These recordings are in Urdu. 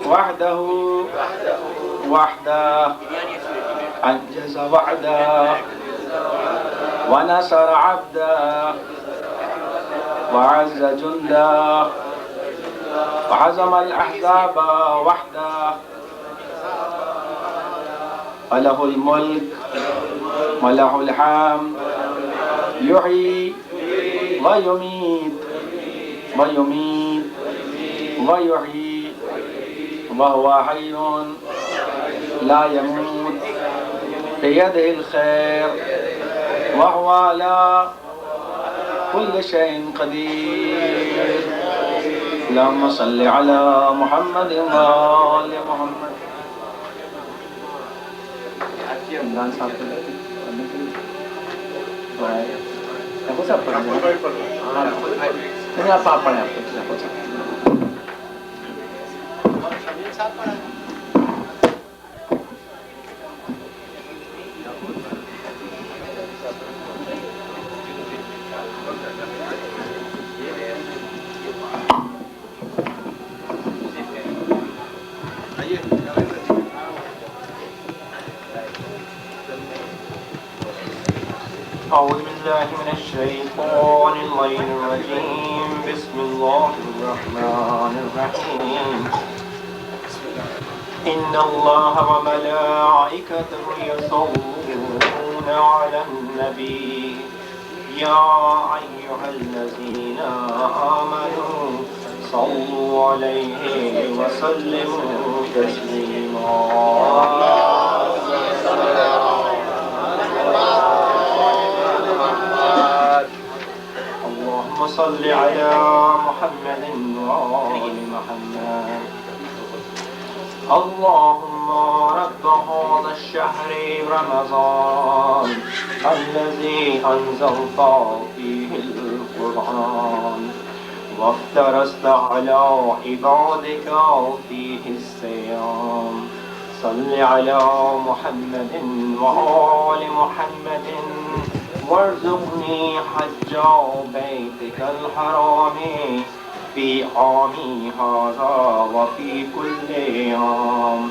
وحده وحده أنجز وعده ونصر عبده وعز جنده وهزم الأحزاب وحده وله الملك وله الحمد يحيي ويميت ويميت ويحيي وهو حي لا يموت بيده الخير وهو على كل شيء قدير. اللهم صل على محمد وآل محمد. عمران صاحب کو سب پڑھیں آپ پڑھیں آپ أعوذ بالله من الشيطان اللعين الرجيم. بسم الله الرحمن الرحيم. إن الله وملائكته يصلون على النبي يا أيها الذين آمنوا صلوا عليه وسلموا تسليما. اللهم صل على محمد وآل محمد. اللهم رب هذا الشهر رمضان الذي أنزلت فيه القرآن وافترست على عبادك فيه الصيام صل على محمد وآل محمد وارزقني حج بيتك الحرام في عامي هذا وفي كل عام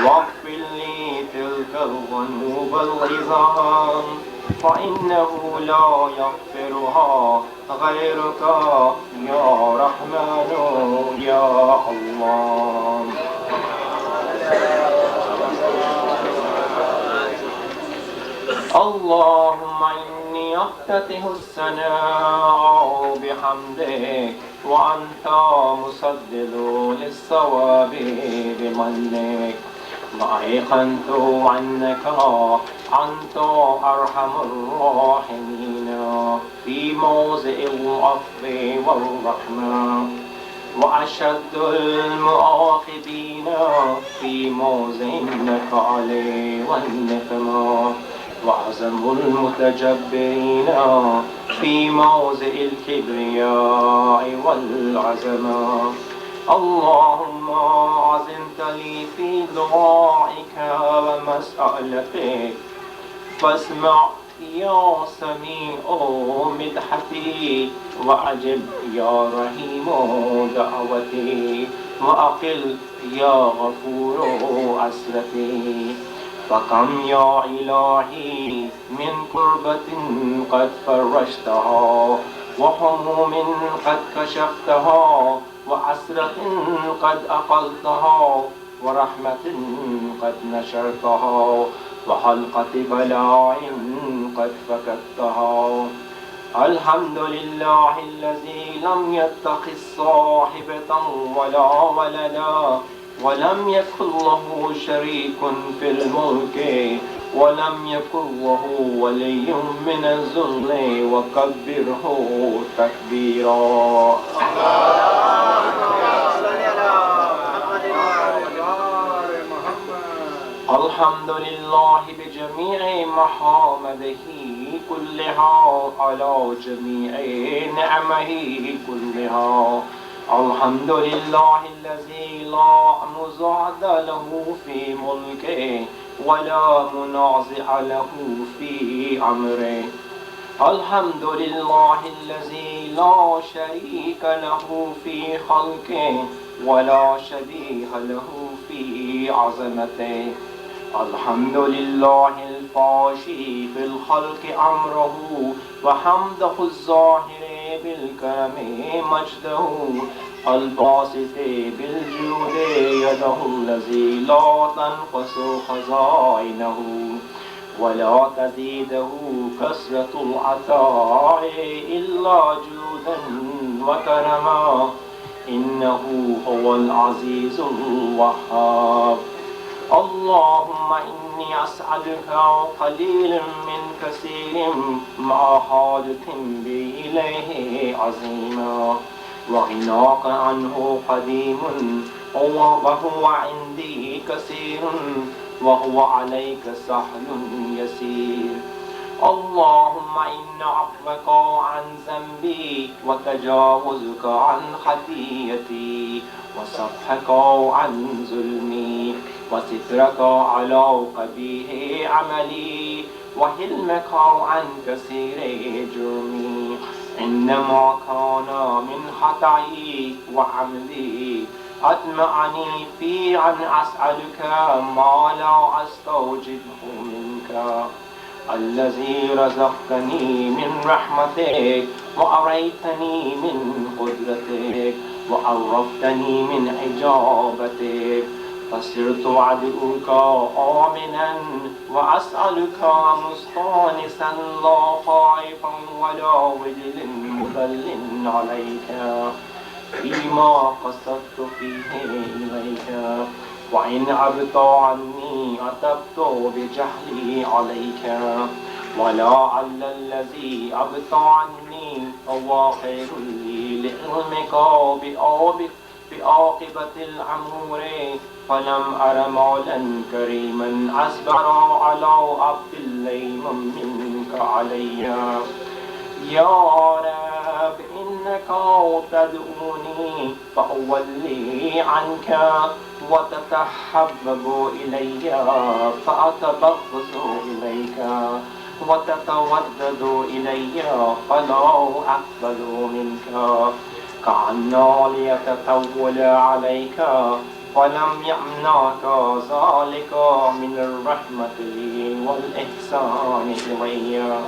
واغفر لي تلك الذنوب العظام فإنه لا يغفرها غيرك يا رحمن يا الله. اللهم إني أفتتح الثناء بحمدك وأنت مسدد للصواب بمنك وأيقنت أنك أنت أرحم الراحمين في موضع العفو والرحمة وأشد المعاقبين في موضع النكال والنقمة وأعظم المتجبرين في موضع الكبرياء والعظمة. اللهم أذنت لي في دعائك ومسألتك فاسمع يا سميع مدحتي وأجب يا رحيم دعوتي وأقل يا غفور أسرتي. فكم يا إلهي من كربة قد فرجتها وهموم قد كشفتها وعسرة قد أقلتها ورحمة قد نشرتها وحلقة بلاء قد فككتها. الحمد لله الذي لم يتخذ صاحبة ولا ولدا ولم يكن له شريك في الملك ولم يكن له ولي من الذل وكبره تكبيرا. الحمد لله بجميع محامده كلها على جميع نعمه كلها. الحمد لله الذي لا مزعد له في ملكه ولا منازع له في أمره. الحمد لله الذي لا شريك له في خلقه ولا شبيه له في عظمته. الحمد لله الفاشي في الخلق أمره وحمده الظاهر بالكرم مجده الباسط بالجود يده الذي لا تنقص خزائنه ولا تزيده كثرة العطاء إلا جودا وكرما إنه هو العزيز الوهاب. اللهم إني أسألك قليل من كثير مع حاجة بي إليه عظيما وغناك عنه قديم وهو عندي كثير وهو عليك سهل يسير. اللهم إن عفوك عن ذنبي وتجاوزك عن خطيئتي وصفحك عن ظلمي وسترك على قبيح عملي وحلمك عن كثير جرمي إنما كان من خطئي وعملي أطمعني في أن أسألك ما لا أستوجبه منك الذي رزقتني من رحمتك وأريتني من قدرتك وعرفتني من إجابتك فصرت أدعوك آمنا وأسألك مستانسا لا خائفا ولا وجل مضل عليك فيما قصدت فيه إليك وإن عبت عني عتبت بجهلي عليك ولعل الذي عبت عني هو خير لي لعلمك بعاقبة الأمور فلم أر مولا كريما أصبر على عبد الليم منك علي. يا رب إنك تدعوني فأولي عنك وتتحبب إلي فأتبغض إليك وتتودد إلي فلا أقبل منك كأن ليتطول عليك فلم يمنعك ذلك من الرحمة والإحسان إلي.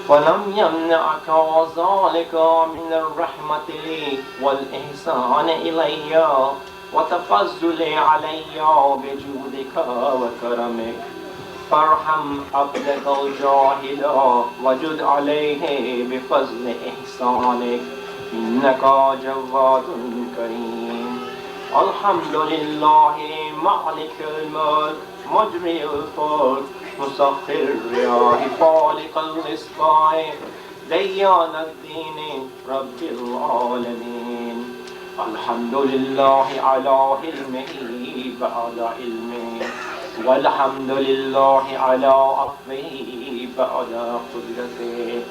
فلم يمنعك ذلك من الرحمة والإحسان إلي وتفضل علي بجودك وكرمك فارحم عبدك الجاهل وجد عليه بفضل إحسانك إنك جواد كريم. الحمد لله مالك الملك مجري الفلك مسخر الرياح فالق الإصباح ديان الدين رب العالمين. الحمد لله على علمه بعد علمه والحمد لله على عفوه بعد قدرته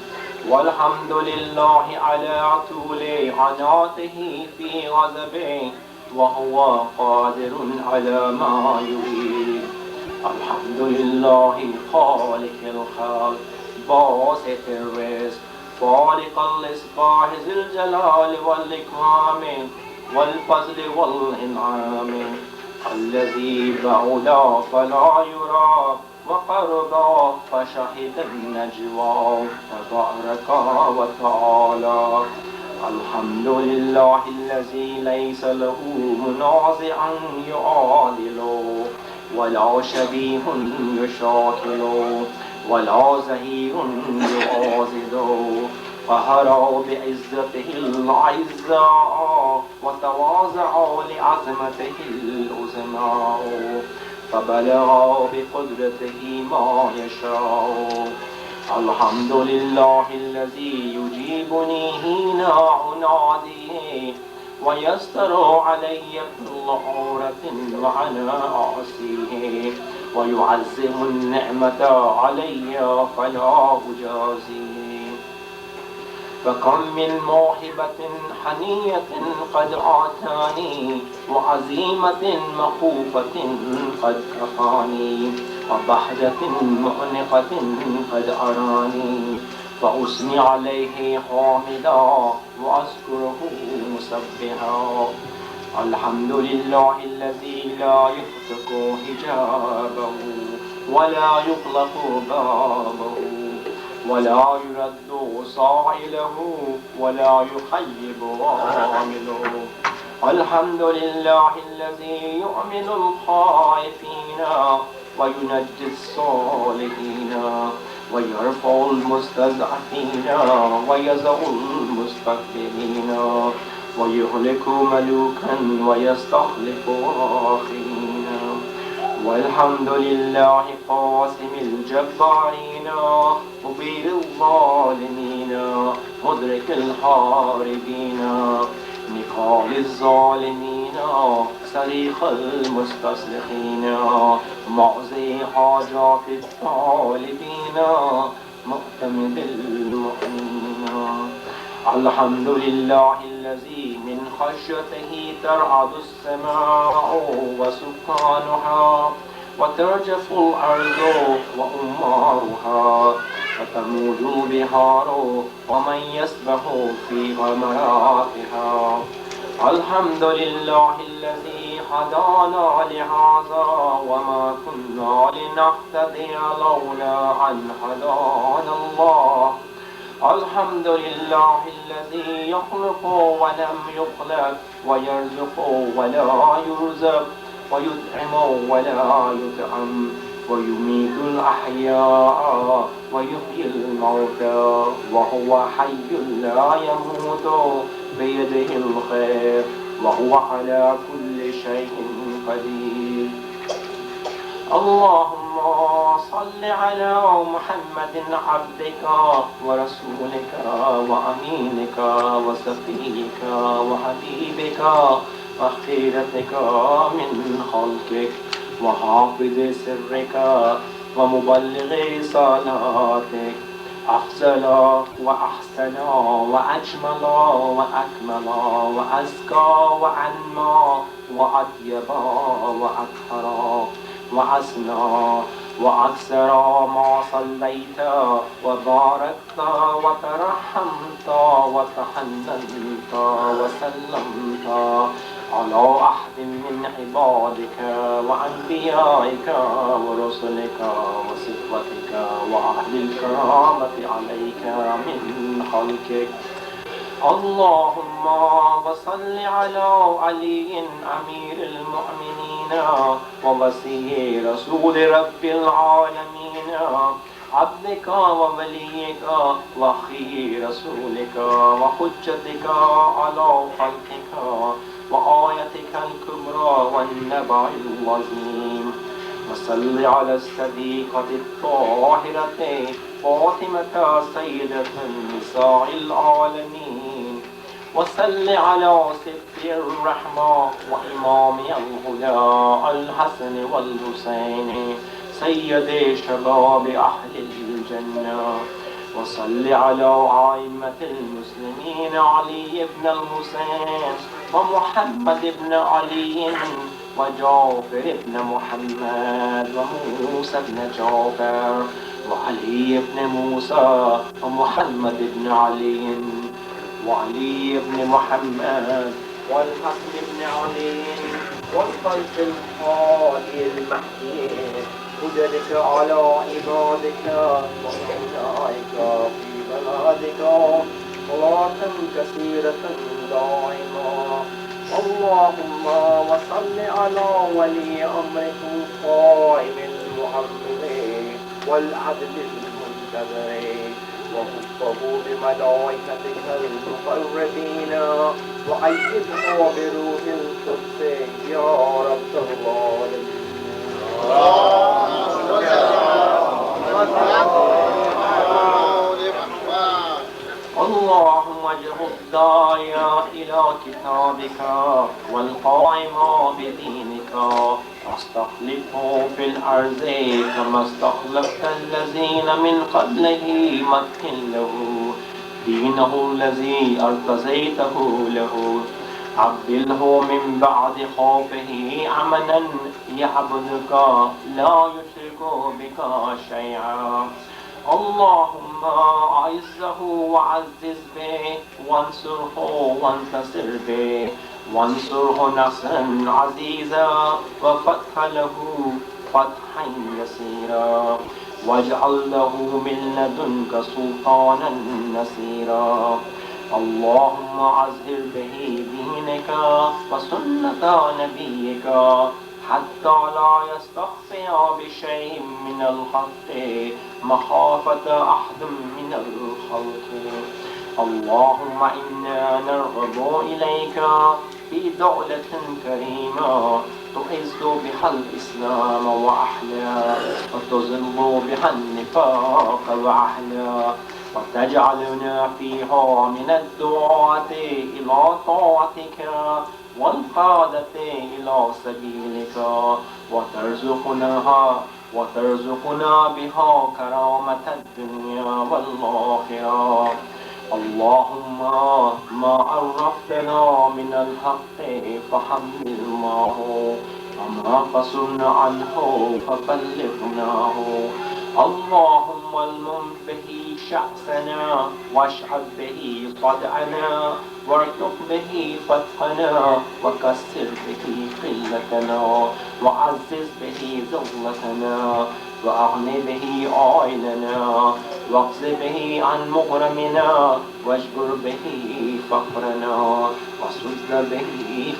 والحمد لله على طول عناته في غضبه وهو قادر على ما يريد. الحمد لله خالق الخلق باسط الرزق فالق الإصباح ذي الجلال والإكرام والفضل والإنعام الذي بعد فلا يرى وقرب فشهد النجوى تبارك وتعالى. الحمد لله الذي ليس له منازع يعادله ولا شبيه يشاكل ولا زهير يغازل قهر بعزته الأعزاء وتواضع لعظمته العظماء فبلغ بقدرته ما يشاء. الحمد لله الذي يجيبني حين أناديه ويستر علي كل عورة وأنا أعصيه ويعزم النعمة علي فلا أجازيه. فكم من موهبة حنية قد آتاني وعزيمة مخوفة قد كفاني وبهجة مؤنقة قد أراني فأثني عليه حامدا وأذكره مسبحا الحمد لله الذي لا يفتك حجابه ولا يغلق بابه ولا يرد صائله ولا يخيب عامله الحمد لله الذي يؤمن الخائفين وينجي الصالحين ويرفع المستضعفين ويزع المستكبرين ويهلك ملوكا ويستخلف آخرين والحمد لله قاسم الجبارين مبير الظالمين مدرك الحاربين نقال الظالمين صريخ المستصرخين معزي حاجات الطالبين مؤتمد المؤمنين الحمد لله الذي من خشيته ترعد السماء وسكانها وترجف الأرض وأمارها وتموج البحار ومن يسبح في غمراتها الحمد لله الذي هدانا لهذا وما كنا لنهتدي لولا أن هدانا الله الحمد لله الذي يخلق ولم يخلق ويرزق ولا يرزق ويطعم ولا يطعم ويميت الأحياء ويحيي الموتى وهو حي لا يموت بيده الخير وهو على كل شيء قدير اللهم صل على محمد عبدك ورسولك وأمينك وصفيك وحبيبك وخيرتك من خلقك وحافظ سرك ومبلغ رسالاتك أفضل وأحسن وأجمل وأكمل وأزكى وأنمى وأطيب وأطهر وأسنى وأكثر ما صليت وباركت وترحمت وتحننت وسلمت على أحد من عبادك وأنبيائك ورسلك وصفوتك وأهل الكرامة عليك من خلقك اللهم وصل على علي أمير المؤمنين ووصي رسول رب العالمين عبدك ووليك وخي رسولك وحجتك على خلقك وآيتك الكبرى والنبع العظيم وصل على الصديقة الطاهرة فاطمة سيدة النساء العالمين وصل على سبط الرحمة وإمام الهدى الحسن والحسين سيد شباب أهل الجنة وصل على أئمة المسلمين علي بن الحسين ومحمد بن علي وجعفر بن محمد وموسى بن جعفر وعلي بن موسى ومحمد بن علي وعلي بن محمد والحسن بن علي والخلف الهادي المهدي وجدك على عبادك وأولئك في بلادك صلاة كثيرة دائمة اللهم وصل على ولي أمرك القائم المعمر والعدل المنتظر وخفه بملائكتك المقربين وأيده بروح القدس يا رب العالمين اللهم اجعل الداعي إلى كتابك والقائم بدينك واستخلفه في الأرض كما استخلفت الذين من قبله مكن له دينه الذي ارتضيته له، عبده من بعد خوفه أمنا يعبدك لا يشرك بك شيئا. اللهم أعزه وعزز به، وانصره وانتصر به، وانصره نصرا عزيزا، وفتح له فتحا يسيرا، واجعل له من لدنك سلطانا نصيرا. اللهم عزر به دينك وسنة نبيك حتى لا يستخفي بشيء من الحق مخافة أحد من الخلق. اللهم إنا نرغب إليك في دولة كريمة تعز بها الإسلام وأهله، وتذل بها النفاق وأهله، وتجعلنا فيها من الدعاة إلى طاعتك والقادة إلى سبيلك، وترزقنا بها كرامة الدنيا والآخرة. اللهم ما عرفتنا من الحق فحملناه، وما قصرنا عنه فبلغناه. اللهم المم به شأسنا، واشعب به صدعنا، وارزق به فتحنا، وكسر به قلتنا، وعزز به ذلتنا، وأغن به عائلنا، واقض به عن مغرمنا، واجبر به فقرنا، وسد به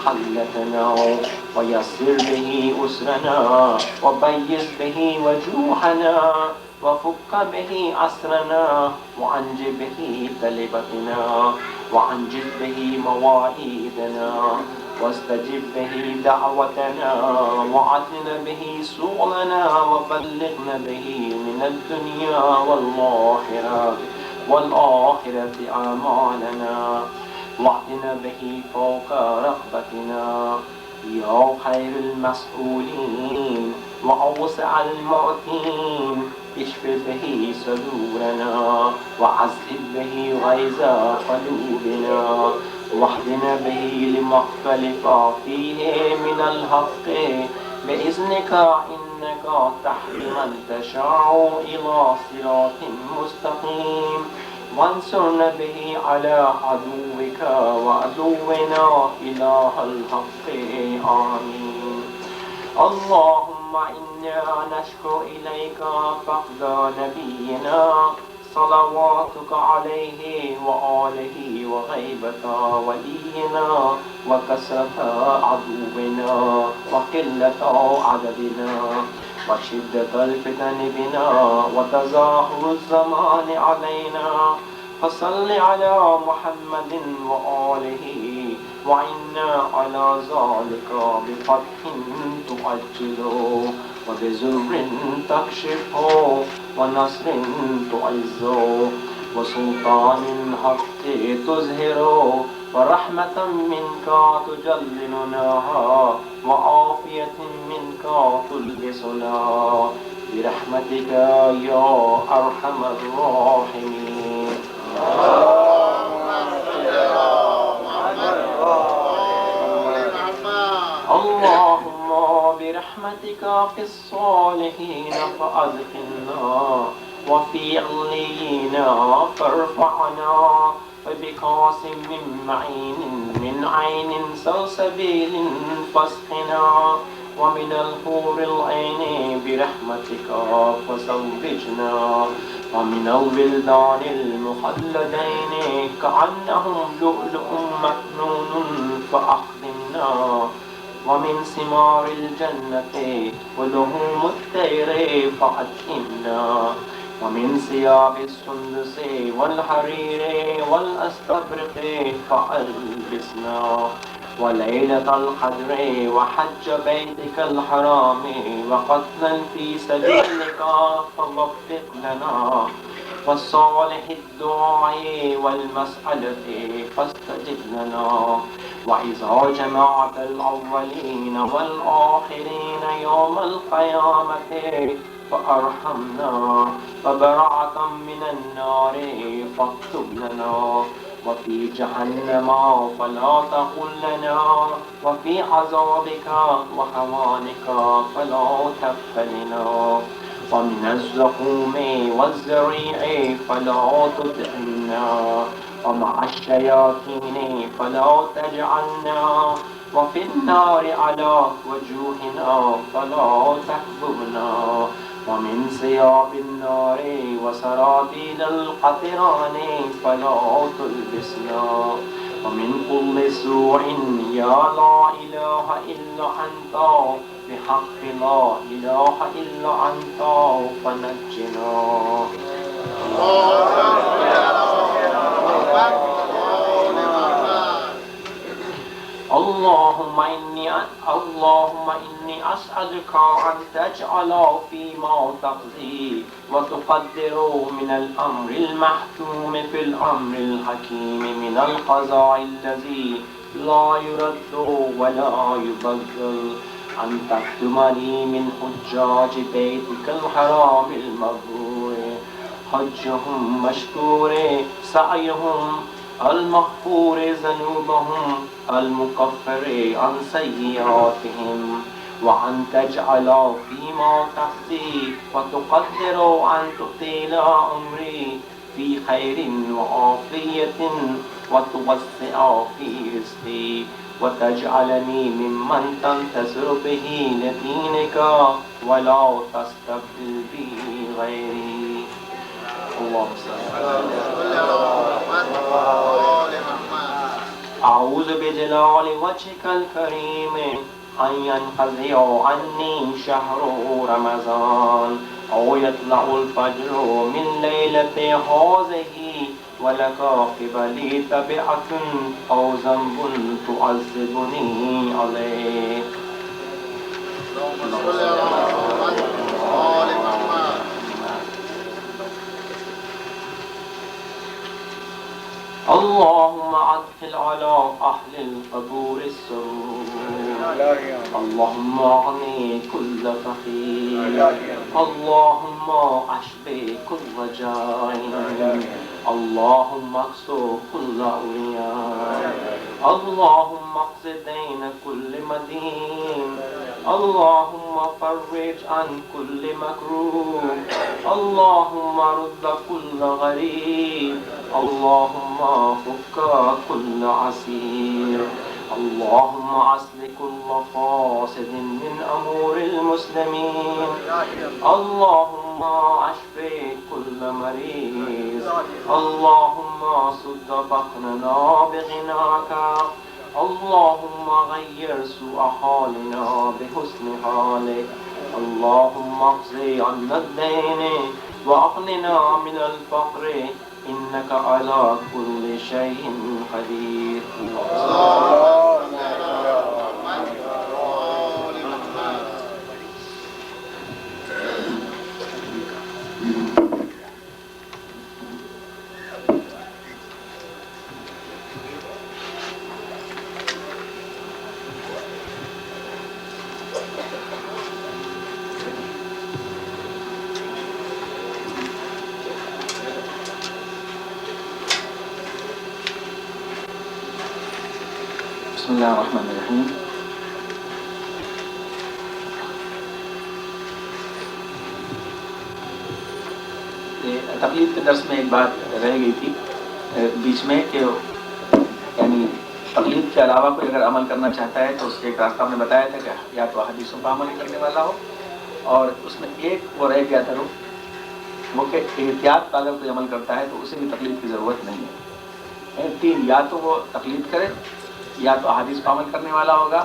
خلتنا، ويسر به أسرنا، وبيز به وجوهنا، وفك به أسرنا، وأنج به تلبتنا، وأنجز به مواعيدنا، واستجب به دعوتنا، وعدنا به سؤلنا، وبلغنا به من الدنيا والآخرة أعمالنا، واعطنا به فوق رغبتنا يا خير المسؤولين وأوسع المعطين. اشف به صدورنا، وعذب به غيظ قلوبنا، واهدنا به لما اختلف فيه من الحق بإذنك، إنك تهدي من تشاء إلى صراط مستقيم. وانصرنا به على عدوك وعدونا إله الحق. آمين. اللهم إنا نشكو إليك فقد نبينا صلواتك عليه وآله، وغيبة ولينا، وكثرة عدونا، وقلة عددنا، وشدة الفتن بنا، وتزاحم الزمان علينا. فصل على محمد وآله، وإنا على ذلك بفتح تؤجله، وبزر تكشفه، ونصر تعزه، وسلطان حق تظهره، ورحمة منك تجللناها، وعافية منك تلبسنا، برحمتك يا أرحم الراحمين. اللهم برحمتك في الصالحين فأدخلنا، وفي علينا فارفعنا، وبقاسم من معين من عين سلسبيل فاسقنا، ومن الحور العين برحمتك فزوجنا، ومن الولدان المخلدين كأنهم لؤلؤ مكنون فأخدمنا، ومن ثمار الجنة ولحوم الطير فأطعمنا، ومن ثياب السندس والحرير والأستبرق فألبسنا، وليلة القدر وحج بيتك الحرام وقتلا في سبيلك فوفق لنا، والصالح الدعاء والمسألة فاستجب لنا. وإذا جمعت الأولين والآخرين يوم القيامة فأرحمنا وبراءة من النار فاكتب لنا وفي جهنم فلا تقل لنا وفي عذابك وهوانك فلا تبتلنا ومن الزقوم والزريع فلا تطعمنا ومع الشياطين فلا تجعلنا وفي النار على وجوهنا فلا تحببنا ومن ثياب النار وسرابيل القطران فلا تلبسنا ومن كل سوء يا لا إله إلا أنت بحق لا إله إلا أنت فنجنا. اللهم إني أسألك أن تجعل فيما تقضي وتقدر من الأمر المحكوم في الأمر الحكيم من القضاء الذي لا يرد ولا يبدل أن تكتمني من حجاج بيتك الحرام المبرور حجهم مشكور سعيهم المغفور ذنوبهم المكفر عن سيئاتهم وأن تجعل فيما تقضي وتقدر أن تطيل عمري في خير وعافية وتوسع في رزقي وتجعلني ممن تنتصر به لدينك ولا تستبدل به غيري. اللهم صل أعوذ بجلال وجهك الكريم أن ينقضي عني شهر رمضان أو يطلع الفجر من ليلة هذه ولك قبلي تبعة أو ذنب تعذبني عليه. اللهم أدخل على أهل القبور السرور اللهم أغني كل فقير اللهم أشفي كل جائع اللهم اكسو كل عريان اللهم اقض دين كل مدين اللهم فرج عن كل مكروه اللهم رد كل غريب اللهم فك كل عسير اللهم أصلح كل فاسد من أمور المسلمين اللهم اشفي كل مريض اللهم سد بطننا بغناك اللهم غير سوء حالنا بحسن حالك اللهم اقضي عنا الدين واغننا من الفقر إنك على كل شيء قدير. بسم اللہ الرحمن الرحیم. تقلید کے درس میں ایک بات رہ گئی تھی بیچ میں کہ یعنی تقلید کے علاوہ کوئی اگر عمل کرنا چاہتا ہے تو اس کے ایک راستہ ہم نے بتایا تھا کہ یا تو حدیثوں پر عمل کرنے والا ہو اور اس میں ایک وہ رہ گیا تھا وہ کہ احتیاط کا اگر کوئی عمل کرتا ہے تو اسے بھی تقلید کی ضرورت نہیں ہے. تین، یا تو وہ تقلید کرے یا تو احادیث پر عمل کرنے والا ہوگا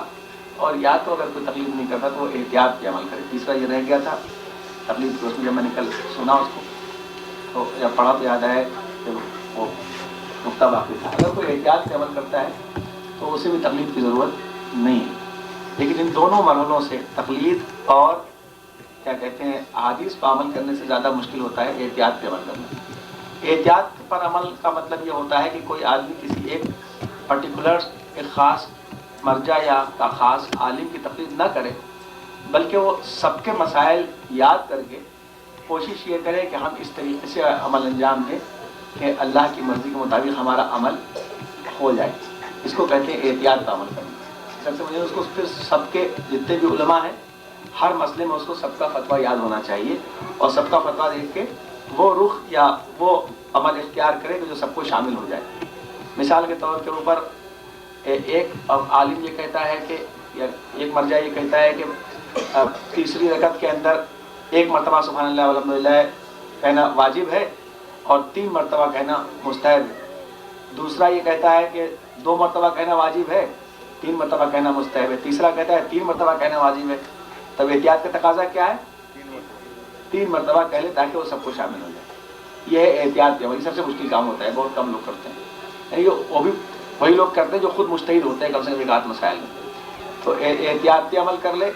اور یا تو اگر کوئی تقلید نہیں کرتا تو وہ احتیاط پہ عمل کرے. تیسرا یہ رہ گیا تھا تقلید کو. اس میں جب میں نے کل سنا اس کو تو جب پڑھا تو یاد آیا کہ وہ نقطہ باقی تھا. اگر کوئی احتیاط پہ عمل کرتا ہے تو اسے بھی تقلید کی ضرورت نہیں ہے. لیکن ان دونوں مرحلوں سے تقلید اور کیا کہتے ہیں احادیث پر عمل کرنے سے زیادہ مشکل ہوتا ہے احتیاط پہ عمل کرنا. احتیاط پر عمل کا مطلب یہ ہوتا ہے کہ کوئی آدمی کسی ایک پرٹیکولر ایک خاص مرجع یا خاص عالم کی تقلید نہ کرے بلکہ وہ سب کے مسائل یاد کر کے کوشش یہ کرے کہ ہم اس طریقے سے عمل انجام دیں کہ اللہ کی مرضی کے مطابق ہمارا عمل ہو جائے. اس کو کہتے ہیں احتیاط کا عمل کرنا. سب سے مجھے اس کو پھر سب کے جتنے بھی علماء ہیں ہر مسئلے میں اس کو سب کا فتویٰ یاد ہونا چاہیے اور سب کا فتویٰ دیکھ کے وہ رخ یا وہ عمل اختیار کرے کہ جو سب کو شامل ہو جائے. مثال کے طور کے اوپر ایک عالم یہ کہتا ہے کہ یا ایک مرجع یہ کہتا ہے کہ تیسری رکعت کے اندر 1 مرتبہ سبحان اللہ والحمدللہ کہنا واجب ہے اور 3 مرتبہ کہنا مستحب ہے. دوسرا یہ کہتا ہے کہ 2 مرتبہ کہنا واجب ہے 3 مرتبہ کہنا مستحب ہے. تیسرا کہتا ہے 3 مرتبہ کہنا واجب ہے. تب احتیاط کا تقاضا کیا ہے؟ 3 مرتبہ کہہ لے تاکہ وہ سب کو شامل ہو جائے. یہ ہے احتیاط کے عمل. سب سے مشکل کام ہوتا ہے, بہت کم لوگ کرتے ہیں. یعنی وہ بھی وہی لوگ کرتے ہیں جو خود مجتہد ہوتے ہیں کم سے کم 1 مسائل میں. تو احتیاطی عمل کر لے.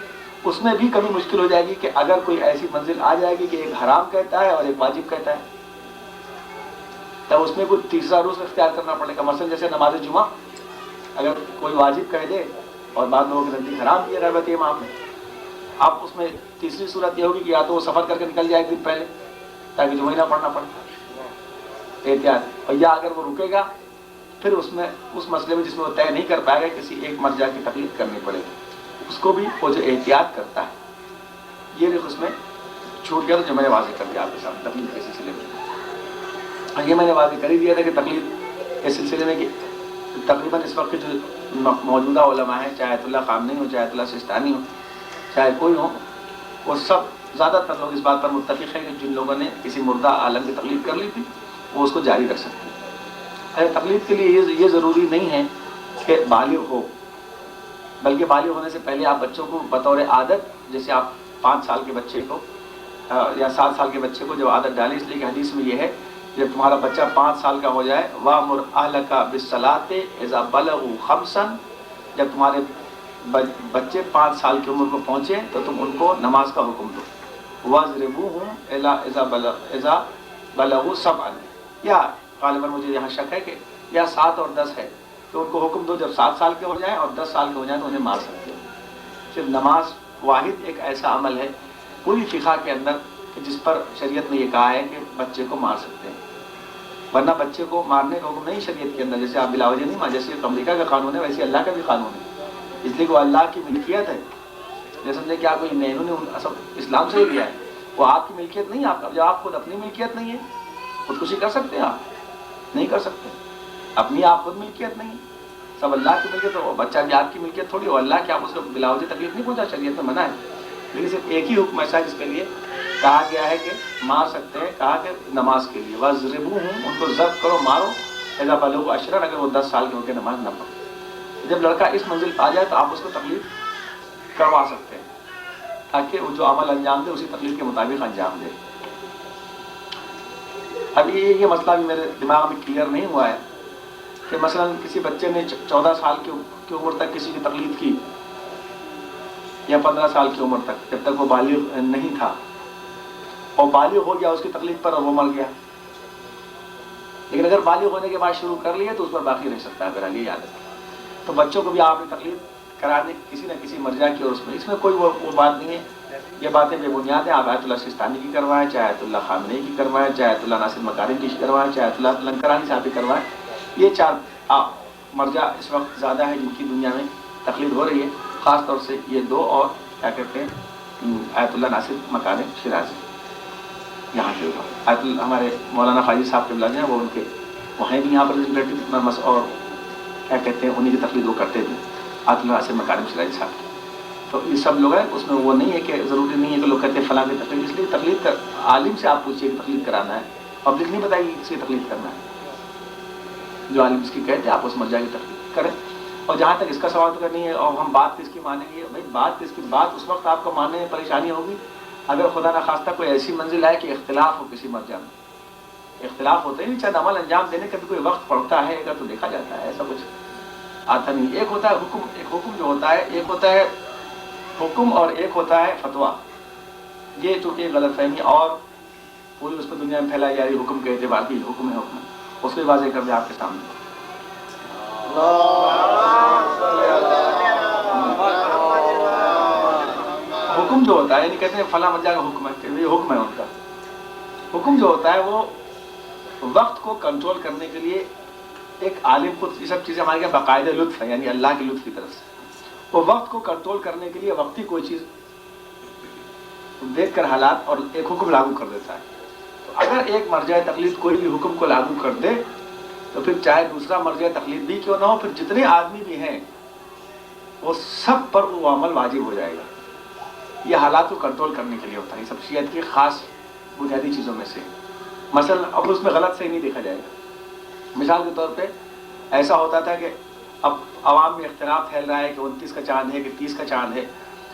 اس میں بھی کبھی مشکل ہو جائے گی کہ اگر کوئی ایسی منزل آ جائے گی کہ ایک حرام کہتا ہے اور ایک واجب کہتا ہے تب اس میں کوئی تیسرا روز اختیار کرنا پڑے گا. مثلا جیسے نماز جمعہ اگر کوئی واجب کہہ دے اور بعد لوگوں کے نزدیک حرام کیا غیبت امام نے, اب اس میں تیسری صورت یہ ہوگی کہ یا تو وہ سفر کر کے نکل جائے 1 دن پہلے تاکہ جمعہ نہ پڑھنا پڑے احتیاط, اور یا اگر وہ رکے گا پھر اس میں اس مسئلے میں جس میں وہ طے نہیں کر پائے گا کسی ایک مرجع کی تقلید کرنی پڑے گی. اس کو بھی وہ جو احتیاط کرتا ہے یہ اس میں چھوٹ گیا. تو جو میں نے واضح کر دیا آپ کے ساتھ تقلید کے سلسلے میں, یہ میں نے واضح کر ہی دیا تھا کہ تقلید کے سلسلے میں کہ تقریباً اس وقت جو موجودہ علماء ہیں, چاہے آیت اللہ خامنئی ہو, چاہے آیت اللہ سستانی ہو, چاہے کوئی ہو, وہ سب زیادہ تر لوگ اس بات پر متفق ہیں کہ جن لوگوں نے کسی مردہ عالم کی تقلید کر لی تھی وہ اس کو جاری رکھ سکتے ہیں. تقلید کے لیے یہ ضروری نہیں ہے کہ بالغ ہو, بلکہ بالغ ہونے سے پہلے آپ بچوں کو بطور عادت, جیسے آپ 5 سال کے بچے کو یا 7 سال کے بچے کو جب عادت ڈالیں, اس لیے کہ حدیث میں یہ ہے جب تمہارا بچہ 5 سال کا ہو جائے وَأْمُرْ أَهْلَكَ بِالصَّلَاةِ إِذَا بَلَغُوا 5, جب تمہارے بچے 5 سال کی عمر کو پہنچے تو تم ان کو نماز کا حکم دو. وَاضْرِبُوهُمْ إِذَا بَلَغُوا 7, یا غالباً مجھے یہاں شک ہے کہ یا 7 اور 10 ہے تو ان کو حکم دو جب 7 سال کے ہو جائیں اور 10 سال کے ہو جائیں تو انہیں مار سکتے ہو. صرف نماز واحد ایک ایسا عمل ہے پوری فقہ کے اندر کہ جس پر شریعت نے یہ کہا ہے کہ بچے کو مار سکتے ہیں, ورنہ بچے کو مارنے کا حکم نہیں شریعت کے اندر. جیسے آپ بلا وجہ نہیں مار, جیسے امریکہ کا قانون ہے ویسے اللہ کا بھی قانون ہے, اس لیے کہ وہ اللہ کی ملکیت ہے. جیسے سمجھے کہ آپ کوئی نینو نے اسلام سے ہی لیا ہے, وہ آپ کی ملکیت نہیں ہے. آپ کا جب آپ خود اپنی ملکیت نہیں ہے, خودکشی کر سکتے ہیں آپ؟ نہیں کر سکتے. اپنی آپ خود ملکیت نہیں, سب اللہ کی ملکیت. تو بچہ بھی آپ کی ملکیت تھوڑی ہو, اللہ کی آپ اس کو بلا وجہ تکلیف نہیں پہنچا, شریعت میں منع ہے. لیکن صرف ایک ہی حکم ایسا ہے جس کے لیے کہا گیا ہے کہ مار سکتے ہیں, کہا کہ نماز کے لیے وَاضْرِبُوهُمْ, ان کو ضرب کرو, مارو, اِذَا بَلَغُوا 10, اگر وہ 10 سال کے ہو کے نماز نہ پڑھو. جب لڑکا اس منزل پہ آ جائے تو آپ اس کو تکلیف کروا سکتے ہیں تاکہ وہ جو عمل انجام دے اسی تکلیف کے مطابق انجام دے. اب یہ مسئلہ بھی میرے دماغ میں کلیئر نہیں ہوا ہے کہ مثلا کسی بچے نے 14 سال کی عمر تک کسی کی تقلید کی یا 15 سال کی عمر تک, جب تک وہ بالغ نہیں تھا, اور بالغ ہو گیا اس کی تقلید پر اور وہ مر گیا. لیکن اگر بالغ ہونے کے بعد شروع کر لیا تو اس پر باقی رہ سکتا ہے, اگر یہ یاد ہے. تو بچوں کو بھی آپ نے تقلید کرا دیں کسی نہ کسی مرجع کی, اور اس میں کوئی وہ بات نہیں ہے. یہ باتیں بے بنیاد ہیں. آپ آیت اللہ سستانی کی کروائیں, چاہے آیت اللہ خامنئی کی کروائیں, چاہے آیت اللہ ناصر مکارم کی کروائیں, چاہے آیت اللہ لنکرانی صاحب کی کروائیں. یہ 4 مرجع اس وقت زیادہ ہیں جن کی دنیا میں تقلید ہو رہی ہے, خاص طور سے یہ 2, اور کیا کہتے ہیں آیت اللہ ناصر مکارم شیرازی. یہاں کے آیت اللہ ہمارے مولانا خواجہ صاحب کے بلاج ہیں, وہ ان کے وہ ہیں بھی یہاں پر, اور کیا کہتے ہیں انہیں کی تقلید وہ کرتے تھے آیت اللہ ناصر مکارم شیرازی صاحب کی. تو یہ سب لوگ ہیں, اس میں وہ نہیں ہے کہ ضروری نہیں ہے کہ لوگ کہتے ہیں فلاں کی تقلید. اس لیے تقلید کر عالم سے آپ پوچھیے کہ تقلید کرانا ہے, پبلک نہیں بتائے گی کسی کی تقلید کرنا ہے. جو عالم اس کی کہتے ہیں آپ اس مرجع کی تقلید کریں. اور جہاں تک اس کا سوال تو نہیں ہے, اور ہم بات کس کی مانیں گے بھائی, بات کس کی, بات اس وقت آپ کو ماننے میں پریشانی ہوگی اگر خدا نہ خواستہ کوئی ایسی منزل آئے کہ اختلاف ہو کسی مرجع میں. اختلاف ہوتے ہی چند عمل انجام دینے کا بھی کوئی وقت پڑتا ہے اگر تو دیکھا جاتا ہے, ایسا کچھ آتا نہیں. ایک ہوتا ہے حکم, ایک حکم جو ہوتا ہے, ایک ہوتا ہے حکم اور ایک ہوتا ہے فتویٰ. یہ چونکہ غلط فہمی اور پوری اس پہ دنیا میں پھیلائی جا رہی حکم کے اعتبار کی, حکم ہے حکم, اس کو واضح کر دیں آپ کے سامنے. حکم جو ہوتا ہے یعنی کہتے ہیں فلاں مرجع کا حکم ہے, یہ حکم ہے ان کا, حکم جو ہوتا ہے وہ وقت کو کنٹرول کرنے کے لیے ایک عالم خود، یہ سب چیزیں ہمارے یہاں باقاعدہ لطف ہے، یعنی اللہ کے لطف کی طرف سے وہ وقت کو کنٹرول کرنے کے لیے وقتی کوئی چیز دیکھ کر حالات اور ایک حکم لاگو کر دیتا ہے. تو اگر ایک مرجع تقلید کوئی بھی حکم کو لاگو کر دے تو پھر چاہے دوسرا مرجع تقلید بھی کیوں نہ ہو، پھر جتنے آدمی بھی ہیں وہ سب پر وہ عمل واجب ہو جائے گا. یہ حالات کو کنٹرول کرنے کے لیے ہوتا ہے. یہ سب شریعت کی خاص بنیادی چیزوں میں سے. مثلا اب اس میں غلط صحیح نہیں دیکھا جائے گا. مثال کے طور پہ ایسا ہوتا تھا کہ اب عوام میں اختلاف پھیل رہا ہے کہ 29 کا چاند ہے کہ 30 کا چاند ہے،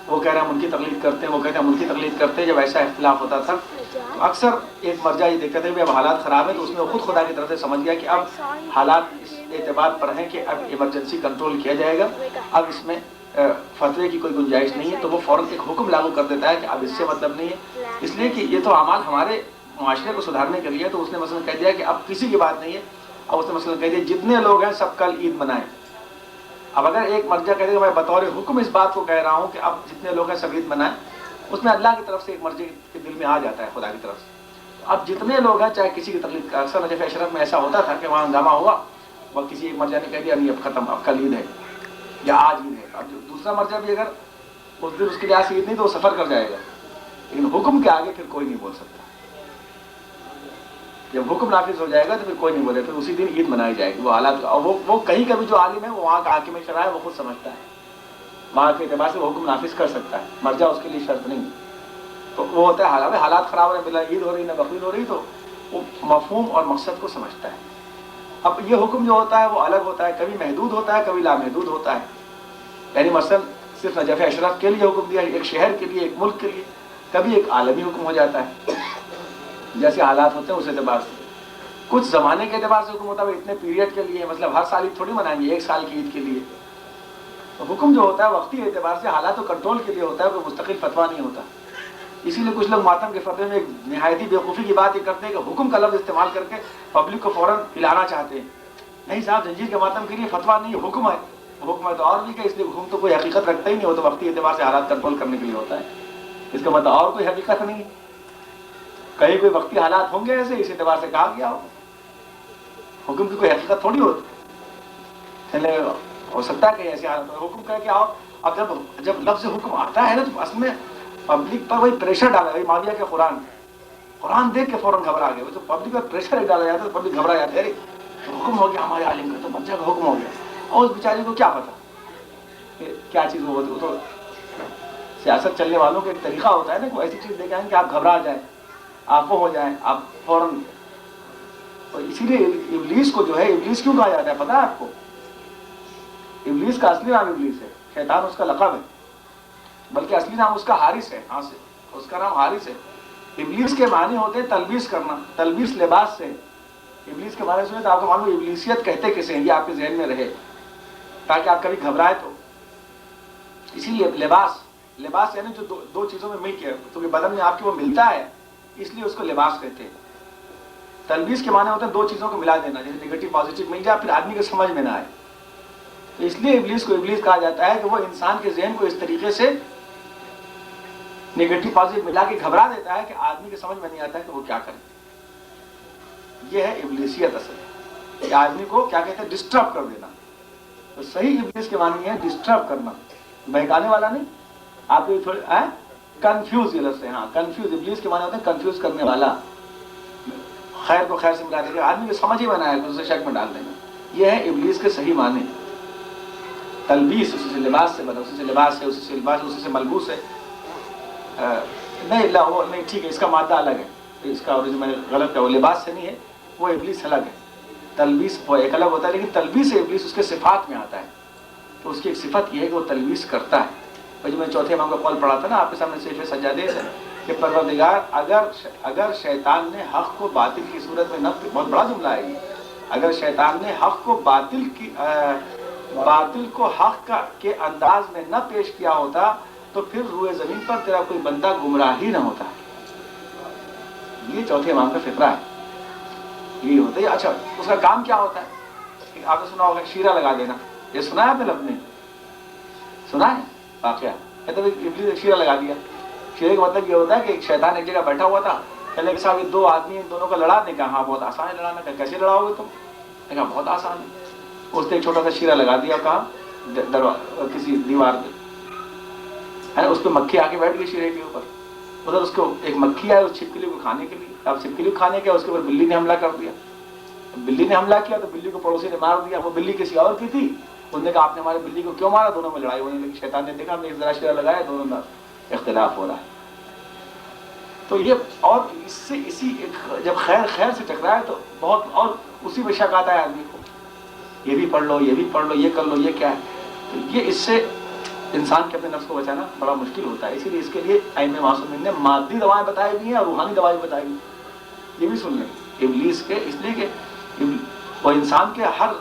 وہ کہہ رہے ہیں ہم ان کی تقلید کرتے ہیں، وہ کہتے ہیں ہم ان کی تقلید کرتے ہیں. جب ایسا اختلاف ہوتا تھا تو اکثر ایک مرجع یہ دیکھتے تھے کہ اب حالات خراب ہیں، تو اس میں خود خدا کی طرف سے سمجھ گیا کہ اب حالات اس اعتبار پر ہیں کہ اب ایمرجنسی کنٹرول کیا جائے گا، اب اس میں فتوے کی کوئی گنجائش نہیں ہے. تو وہ فوراً ایک حکم لاگو کر دیتا ہے کہ اب اس سے مطلب نہیں ہے، اس لیے کہ یہ تو اعمال ہمارے معاشرے کو سدھارنے کے لیے. تو اس نے مثلا کہہ دیا کہ اب کسی کی بات نہیں ہے. اب اس نے مثلا کہہ دیا جتنے لوگ ہیں سب کل عید منائیں. اب اگر ایک مرجع کہہ دے کہ میں بطور حکم اس بات کو کہہ رہا ہوں کہ اب جتنے لوگ ہیں سب عید منائیں، اس میں اللہ کی طرف سے ایک مرجع کے دل میں آ جاتا ہے، خدا کی طرف سے. اب جتنے لوگ ہیں چاہے کسی کی تقلید کا، اکثر نجف اشرف میں ایسا ہوتا تھا کہ وہاں ہنگامہ ہوا، وہ کسی ایک مرجع نے کہہ دیا نہیں اب ختم، اب کل عید ہے یا آج عید ہے. اب دوسرا مرجع بھی اگر اس دن اس کے لحاظ سے عید نہیں تو وہ سفر کر جائے گا، لیکن حکم کے آگے پھر کوئی نہیں بول سکتا. جب حکم نافذ ہو جائے گا تو پھر کوئی نہیں بولے، پھر اسی دن عید منائی جائے گی. وہ حالات اور وہ کہیں کا بھی جو عالم ہے وہ وہاں کا حاکم شرع ہے، وہ خود سمجھتا ہے، وہاں کے اعتبار سے وہ حکم نافذ کر سکتا ہے، مرجع اس کے لیے شرط نہیں. تو وہ ہوتا ہے حالات خراب ہو رہے ہیں، بلا عید ہو رہی نہ بقرعید ہو رہی، تو وہ مفہوم اور مقصد کو سمجھتا ہے. اب یہ حکم جو ہوتا ہے وہ الگ ہوتا ہے، کبھی محدود ہوتا ہے کبھی لامحدود ہوتا ہے. یعنی مثلا صرف نجف اشرف کے لیے حکم دیا، ایک شہر کے لیے، ایک ملک کے لیے. کبھی ایک عالمی حکم ہو جاتا ہے، جیسے حالات ہوتے ہیں اس اعتبار سے. کچھ زمانے کے اعتبار سے حکم ہوتا ہے اتنے پیریڈ کے لیے، مطلب ہر سال عید تھوڑی منائیں گے، ایک سال کی عید کے لیے. تو حکم جو ہوتا ہے وقتی اعتبار سے حالات و کنٹرول کے لیے ہوتا ہے، کوئی مستقل فتویٰ نہیں ہوتا. اسی لیے کچھ لوگ ماتم کے فتوے میں ایک نہایتی بیوقوفی کی بات یہ کرتے ہیں کہ حکم کا لفظ استعمال کر کے پبلک کو فوراً ہلانا چاہتے ہیں. نہیں صاحب، زنجیر کے ماتم کے لیے فتویٰ نہیں، حکم ہے. حکم ہے تو اور بھی کہ اس لیے حکم تو کوئی حقیقت رکھتا ہی نہیں، وہ تو وقتی اعتبار سے حالات کنٹرول کرنے کے لیے ہوتا ہے. اس کا مطلب اور کوئی حقیقت نہیں ہے. کہیں کوئی وقتی حالات ہوں گے ایسے، اس اعتبار سے کہا گیا ہو. حکم کی کوئی حقیقت تھوڑی ہوتی. ہو سکتا ہے کہ ایسے حالات حکم کہہ کے آؤ. اب جب لفظ حکم آتا ہے نا تو اصل میں پبلک پر وہی پریشر ڈالا. وہی معاویہ کے قرآن دیکھ کے فوراً گھبرا گئے. تو پبلک پر پریشر ڈالا جاتا ہے تو پبلک گھبرا جاتی ہے، ارے حکم ہو گیا ہمارے عالم کا، تو بچہ کا حکم ہو گیا. اور اس بیچارے کو کیا پتا کہ کیا چیز وہ ہوتی. وہ تو سیاست چلنے والوں کا ایک طریقہ ہوتا ہے نا، کوئی ایسی چیز دیکھیں کہ آپ گھبرا جائیں، آپ وہ ہو جائیں، آپ فوراً. اسی لیے ابلیس کو جو ہے، ابلیس کیوں کہا جاتا ہے پتا ہے آپ کو؟ ابلیس کا اصلی نام ابلیس ہے، شیطان اس کا لقب ہے، بلکہ اصلی نام اس کا حارث ہے. ہاں سے اس کا نام حارث ہے. ابلیس کے معنی ہوتے ہیں تلبیس کرنا، تلبیس لباس سے. ابلیس کے معنی سنیں تو آپ کو معلوم ابلیسیت کہتے کسے ہیں، یہ آپ کے ذہن میں رہے تاکہ آپ کبھی گھبرائے تو. اسی لیے لباس یعنی جو دو چیزوں میں مل کے، کیونکہ بدن میں آپ کے وہ ملتا ہے اس لیے اس کو لباس کہتے ہیں. تلبیس کے معنی ہوتے ہیں دو چیزوں کو ملا دینا، جیسے نگیٹو پازیٹو مل جائے پھر آدمی کے سمجھ میں نہ آئے. تو اس لیے ابلیس کو ابلیس کہا جاتا ہے کہ وہ انسان کے ذہن کو اس طریقے سے نگیٹو پازیٹو ملا کے گھبرا دیتا ہے کہ آدمی کے سمجھ میں نہیں آتا ہے کہ وہ کیا کرے. یہ ہے ابلیسیت اصل ہے، کہ آدمی کو کیا کہتے ہیں، ڈسٹرب کر دینا. تو صحیح ابلیس کے معنی ہے ڈسٹرب کرنا، بہکانے والا نہیں. آپ یہ تھوڑے کنفیوز، یہ لفظ ہے. ہاں کنفیوز، ابلیس کے معنی ہوتے ہیں کنفیوز کرنے والا، خیر کو خیر سے ملا دے گا، آدمی کو سمجھ ہی بنا ہے اسے شک میں ڈال دینا. یہ ہے ابلیس کے صحیح معنی. تلبیس اسی سے لباس سے بنا، اسی سے لباس ہے، اسی سے لباس، اسی سے ملبوس ہے. نہیں ٹھیک ہے، اس کا مادہ الگ ہے، اس کا اوریجن میں غلط کیا، وہ لباس سے نہیں ہے، وہ ابلیس الگ ہے. تلبیس وہ ایک الگ ہوتا ہے، لیکن تلبیس ابلیس اس کے صفات میں آتا ہے. تو اس کی ایک صفت یہ ہے کہ وہ تلبیس کرتا ہے. اور جو میں چوتھے امام کا قول پڑھا تھا نا آپ کے سامنے، سیف سجادے سے، کہ پروردگار اگر شیطان نے حق کو باطل کی صورت میں نہ، بہت بڑا جملہ ہے یہ، اگر شیطان نے حق کو باطل کو حق کے انداز میں نہ پیش کیا ہوتا تو پھر روئے زمین پر تیرا کوئی بندہ گمراہ ہی نہ ہوتا. یہ چوتھے امام کا فقرہ ہے. یہ ہوتا ہے. اچھا اس کا کام کیا ہوتا ہے؟ آپ نے سنا ہوگا شیرہ لگا دینا. یہ سنا ہے آپ نے لفظ نہیں سنا ہے واقعہ؟ ابلیس نے شیرہ لگا دیا. شیرے کا مطلب یہ ہوتا ہے کہ ایک شیطان ایک جگہ بیٹھا ہوا تھا، کہنے کہ صاحب یہ دو آدمی ان دونوں کا لڑا دیں، کہا ہاں بہت آسان ہے لڑانا، کہا کیسے لڑاؤ گے تم؟ کہا بہت آسان ہے. اس نے ایک چھوٹا سا شیرہ لگا دیا، کہا کسی دیوار پہ، اس پہ مکھی آ کے بیٹھ گئی شیرے کے اوپر. ادھر اس کو ایک مکھی آئی اس چھپکلی کو کھانے کے لیے. اب چھپکلی کو کھانے کے اس کے اوپر بلی نے حملہ کر دیا. بلی نے حملہ کیا تو بلی کو پڑوسی نے مار دیا. وہ بلی کسی اور کی تھی. انہوں نے کہا آپ نے ہمارے بلی کو کیوں مارا؟ دونوں میں لڑائی ہونے لگی. شیطان نے دیکھا ہم نے ایک ذرا شیرہ لگایا، دونوں میں اختلاف ہو رہا ہے. تو یہ اور اس سے اسی جب خیر خیر سے ٹکرائے تو بہت، اور اسی میں شک آتا ہے آدمی کو، یہ بھی پڑھ لو، یہ بھی پڑھ لو، یہ کر لو، یہ کیا ہے. تو یہ اس سے انسان کے اپنے نفس کو بچانا بڑا مشکل ہوتا ہے. اسی لیے اس کے لیے ائمہ معصومین نے مادی دوائیں بتائی بھی ہیں اور روحانی دوائیں بتائی بھی. یہ بھی سن لیں ابلیس کے، اس لیے کہ وہ انسان کے ہر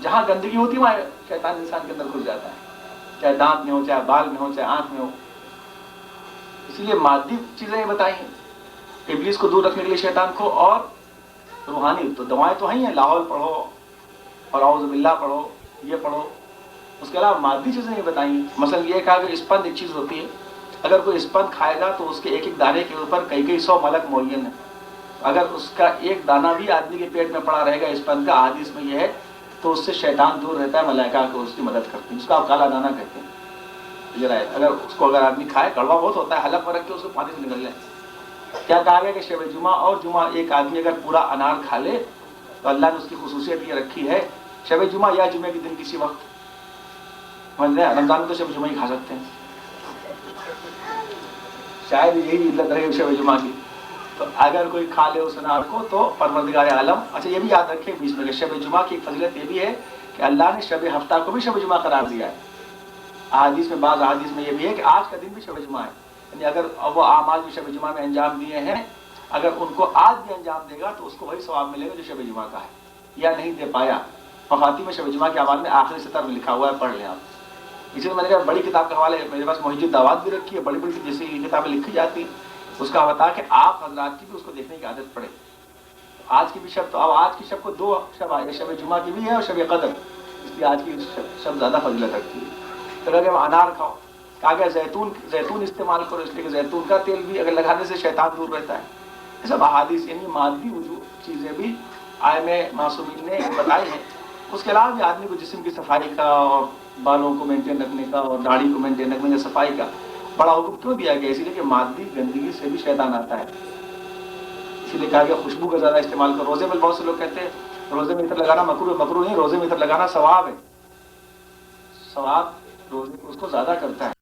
جہاں گندگی ہوتی ہے وہاں شیطان انسان کے اندر گھس جاتا ہے، چاہے دانت میں ہو، چاہے بال میں ہو، چاہے آنکھ میں ہو. اسی لیے مادی چیزیں بتائی ہیں ابلیس کو دور رکھنے کے لیے شیطان کو، اور روحانی تو دوائیں تو ہیں، لاہور پڑھو اور اعوذ باللہ پڑھو، یہ پڑھو. اس کے علاوہ مادی چیزیں یہ بتائی ہیں. مثلا یہ کہا کہ اسپند ایک چیز ہوتی ہے، اگر کوئی اسپند کھائے گا تو اس کے ایک ایک دانے کے اوپر کئی سو ملک معین ہے. اگر اس کا ایک دانہ بھی آدمی کے پیٹ میں پڑا رہے گا اسپند کا، حدیث میں یہ ہے، تو اس سے شیطان دور رہتا ہے، ملائکہ کو اس کی مدد کرتے ہیں. اس کو آپ کالا دانہ کہتے ہیں. اگر اس کو اگر آدمی کھائے، کڑوا بہت ہوتا ہے، حلق میں رکھ کے اس کو پانی سے نکل جائے. کیا کہا گیا کہ شب جمعہ اور جمعہ ایک آدمی اگر پورا انار کھا لے تو اللہ نے اس کی خصوصیت یہ رکھی ہے، شب جمعہ یا جمعے کے دن کسی وقت، رمضان میں تو شب جمعہ ہی کھا سکتے ہیں، شاید یہی علت رہے شب جمعہ کی. تو اگر کوئی کھا لے اس انار کو تو پروردگار عالم. اچھا یہ بھی یاد رکھیں بیچ میں کہ شب جمعہ کی ایک فضیلت یہ بھی ہے کہ اللہ نے شب ہفتہ کو بھی شب جمعہ قرار دیا ہے. احادیث میں، بعض احادیث میں یہ بھی ہے کہ آج کا دن بھی شب جمعہ ہے. یعنی اگر وہ اعمال جو شب جمعہ میں انجام دیے ہیں، اگر ان کو آج بھی انجام دے گا تو اس کو وہی ثواب ملے گا جو شب جمعہ کا ہے، یا نہیں دے پایا. مفاتیح میں شب جمعہ کے اعمال میں آخری سطر میں لکھا ہوا ہے، پڑھ لیں آپ. اسی لیے میں نے کہا بڑی کتاب کا حوالے میرے پاس محیط الدعوات بھی رکھی ہے، بڑی بڑی جیسے یہ کتابیں لکھی جاتی ہیں، اس کا بتا کہ آپ حضرات کی بھی اس کو دیکھنے کی عادت پڑے. آج کی بھی شب، تو اب آج کی شب کو دو شب آئے، شب جمعہ کی بھی ہے اور شب قدر، اس لیے آج کی شب زیادہ فضیلت رکھتی ہے. تو اگر انار کھاؤ، کہا گیا زیتون استعمال کرو، اس لیے کہ زیتون کا تیل بھی اگر لگانے سے شیطان دور رہتا ہے. یہ سب احادیث یعنی مادی وجود چیزیں بھی ائمہ معصومین نے بتائی ہیں. اس کے علاوہ بھی آدمی کو جسم کی صفائی کا اور بالوں کو مینٹین رکھنے کا اور داڑھی کو مینٹین رکھنے کا، صفائی کا بڑا حکم کیوں دیا گیا؟ اسی لیے کہ مادی گندگی سے بھی شیطان آتا ہے. اسی لیے کہا گیا خوشبو کا زیادہ استعمال کرو. روزے میں بہت سے لوگ کہتے ہیں روزے میں عطر لگانا مکروہ نہیں، روزے میں عطر لگانا ثواب ہے. ثواب روزے کو اس کو زیادہ کرتا ہے.